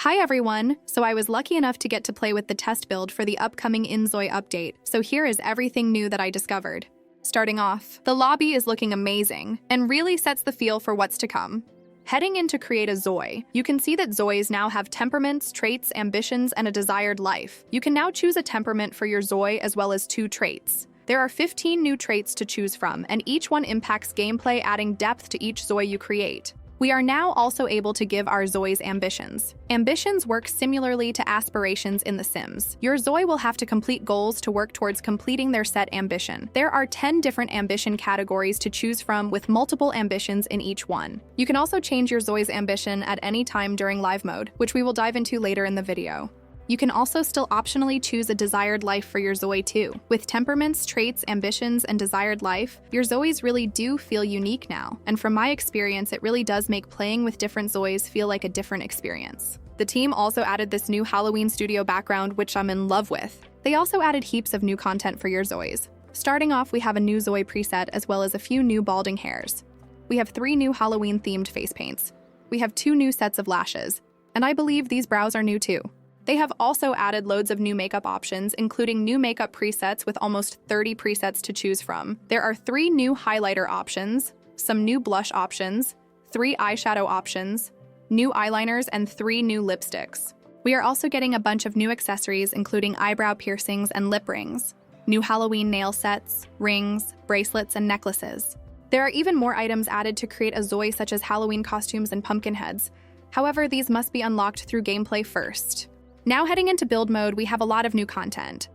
Hi everyone! So I was lucky enough to get to play with the test build for the upcoming Inzoi update, so here is everything new that I discovered. Starting off, the lobby is looking amazing, and really sets the feel for what's to come. Heading in to create a Zoi, you can see that Zois now have temperaments, traits, ambitions, and a desired life. You can now choose a temperament for your Zoi as well as 2 traits. There are 15 new traits to choose from, and each one impacts gameplay, adding depth to each Zoi you create. We are now also able to give our Zois ambitions. Ambitions work similarly to aspirations in The Sims. Your Zoi will have to complete goals to work towards completing their set ambition. There are 10 different ambition categories to choose from with multiple ambitions in each one. You can also change your Zoi's ambition at any time during live mode, which we will dive into later in the video. You can also still optionally choose a desired life for your Zoi too. With temperaments, traits, ambitions, and desired life, your Zois really do feel unique now, and from my experience, it really does make playing with different Zois feel like a different experience. The team also added this new Halloween studio background, which I'm in love with. They also added heaps of new content for your Zois. Starting off, we have a new Zoi preset as well as a few new balding hairs. We have 3 new Halloween-themed face paints. We have 2 new sets of lashes, and I believe these brows are new too. They have also added loads of new makeup options, including new makeup presets with almost 30 presets to choose from. There are 3 new highlighter options, some new blush options, 3 eyeshadow options, new eyeliners, and 3 new lipsticks. We are also getting a bunch of new accessories, including eyebrow piercings and lip rings, new Halloween nail sets, rings, bracelets, and necklaces. There are even more items added to create a Zoi, such as Halloween costumes and pumpkin heads. However, these must be unlocked through gameplay first. Now heading into build mode, we have a lot of new content.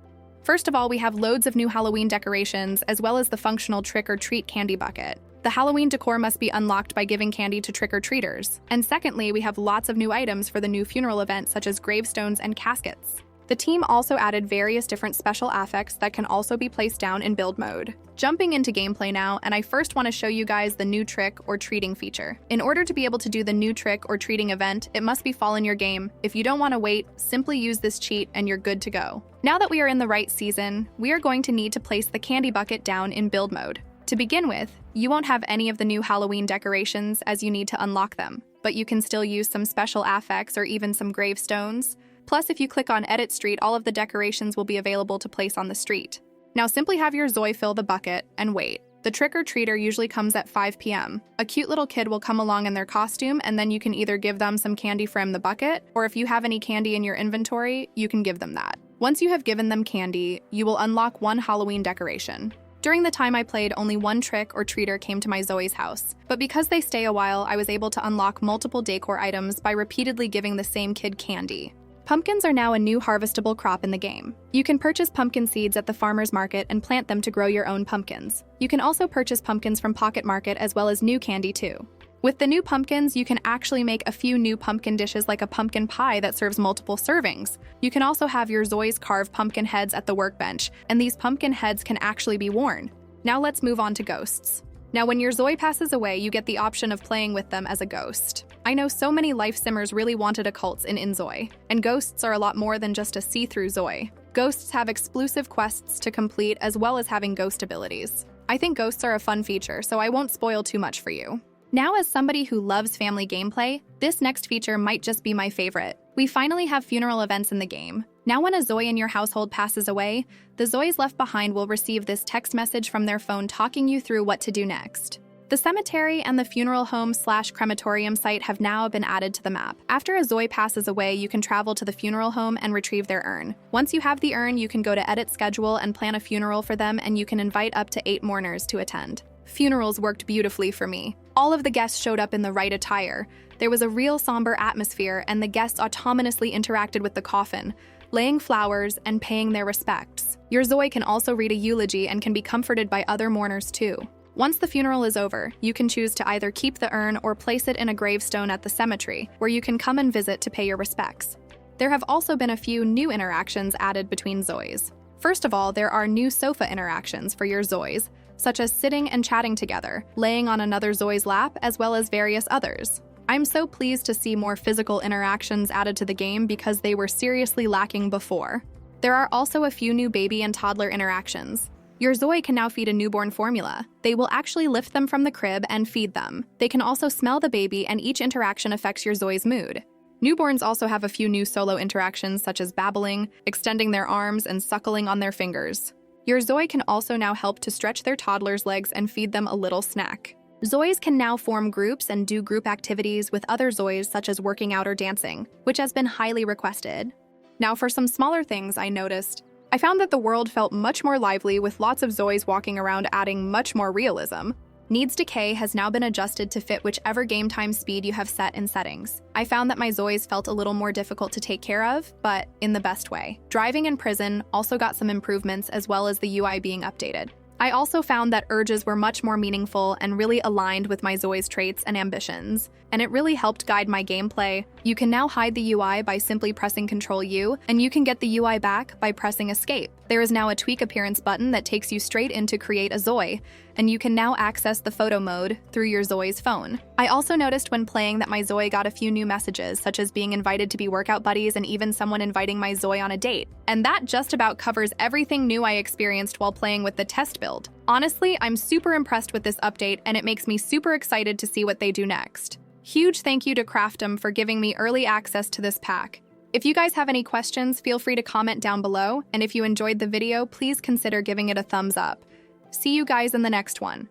First of all, we have loads of new Halloween decorations, as well as the functional trick-or-treat candy bucket. The Halloween decor must be unlocked by giving candy to trick-or-treaters. And secondly, we have lots of new items for the new funeral event, such as gravestones and caskets. The team also added various different special affects that can also be placed down in build mode. Jumping into gameplay now, and I first want to show you guys the new trick or treating feature. In order to be able to do the new trick or treating event, it must be fall in your game. If you don't want to wait, simply use this cheat and you're good to go. Now that we are in the right season, we are going to need to place the candy bucket down in build mode. To begin with, you won't have any of the new Halloween decorations as you need to unlock them, but you can still use some special affects or even some gravestones. Plus, if you click on Edit Street, all of the decorations will be available to place on the street. Now simply have your Zoi fill the bucket and wait. The trick-or-treater usually comes at 5 p.m. A cute little kid will come along in their costume, and then you can either give them some candy from the bucket, or if you have any candy in your inventory, you can give them that. Once you have given them candy, you will unlock 1 Halloween decoration. During the time I played, only 1 trick or treater came to my Zoi's house, but because they stay a while, I was able to unlock multiple decor items by repeatedly giving the same kid candy. Pumpkins are now a new harvestable crop in the game. You can purchase pumpkin seeds at the farmer's market and plant them to grow your own pumpkins. You can also purchase pumpkins from Pocket Market as well as new candy too. With the new pumpkins, you can actually make a few new pumpkin dishes like a pumpkin pie that serves multiple servings. You can also have your Zois carve pumpkin heads at the workbench, and these pumpkin heads can actually be worn. Now let's move on to ghosts. Now when your Zoi passes away, you get the option of playing with them as a ghost. I know so many life simmers really wanted occults in Inzoi, and ghosts are a lot more than just a see-through Zoi. Ghosts have exclusive quests to complete as well as having ghost abilities. I think ghosts are a fun feature, so I won't spoil too much for you. Now, as somebody who loves family gameplay, this next feature might just be my favorite. We finally have funeral events in the game. Now when a Zoi in your household passes away, the Zois left behind will receive this text message from their phone talking you through what to do next. The cemetery and the funeral home/crematorium site have now been added to the map. After a Zoi passes away, you can travel to the funeral home and retrieve their urn. Once you have the urn, you can go to Edit Schedule and plan a funeral for them, and you can invite up to 8 mourners to attend. Funerals worked beautifully for me. All of the guests showed up in the right attire. There was a real somber atmosphere, and the guests autonomously interacted with the coffin, laying flowers and paying their respects. Your Zoi can also read a eulogy and can be comforted by other mourners too. Once the funeral is over, you can choose to either keep the urn or place it in a gravestone at the cemetery, where you can come and visit to pay your respects. There have also been a few new interactions added between Zois. First of all, there are new sofa interactions for your Zois, such as sitting and chatting together, laying on another Zoi's lap, as well as various others. I'm so pleased to see more physical interactions added to the game because they were seriously lacking before. There are also a few new baby and toddler interactions. Your Zoi can now feed a newborn formula. They will actually lift them from the crib and feed them. They can also smell the baby, and each interaction affects your Zoi's mood. Newborns also have a few new solo interactions such as babbling, extending their arms, and suckling on their fingers. Your Zoi can also now help to stretch their toddler's legs and feed them a little snack. Zois can now form groups and do group activities with other Zois such as working out or dancing, which has been highly requested. Now for some smaller things I noticed. I found that the world felt much more lively with lots of Zois walking around, adding much more realism. Needs decay has now been adjusted to fit whichever game time speed you have set in settings. I found that my Zois felt a little more difficult to take care of, but in the best way. Driving in prison also got some improvements as well as the UI being updated. I also found that urges were much more meaningful and really aligned with my Zoi's traits and ambitions, and it really helped guide my gameplay. You can now hide the UI by simply pressing Ctrl U, and you can get the UI back by pressing Escape. There is now a tweak appearance button that takes you straight into Create a Zoi, and you can now access the photo mode through your Zoi's phone. I also noticed when playing that my Zoi got a few new messages, such as being invited to be workout buddies and even someone inviting my Zoi on a date. And that just about covers everything new I experienced while playing with the test build. Honestly, I'm super impressed with this update, and it makes me super excited to see what they do next. Huge thank you to Craftum for giving me early access to this pack. If you guys have any questions, feel free to comment down below, and if you enjoyed the video, please consider giving it a thumbs up. See you guys in the next one.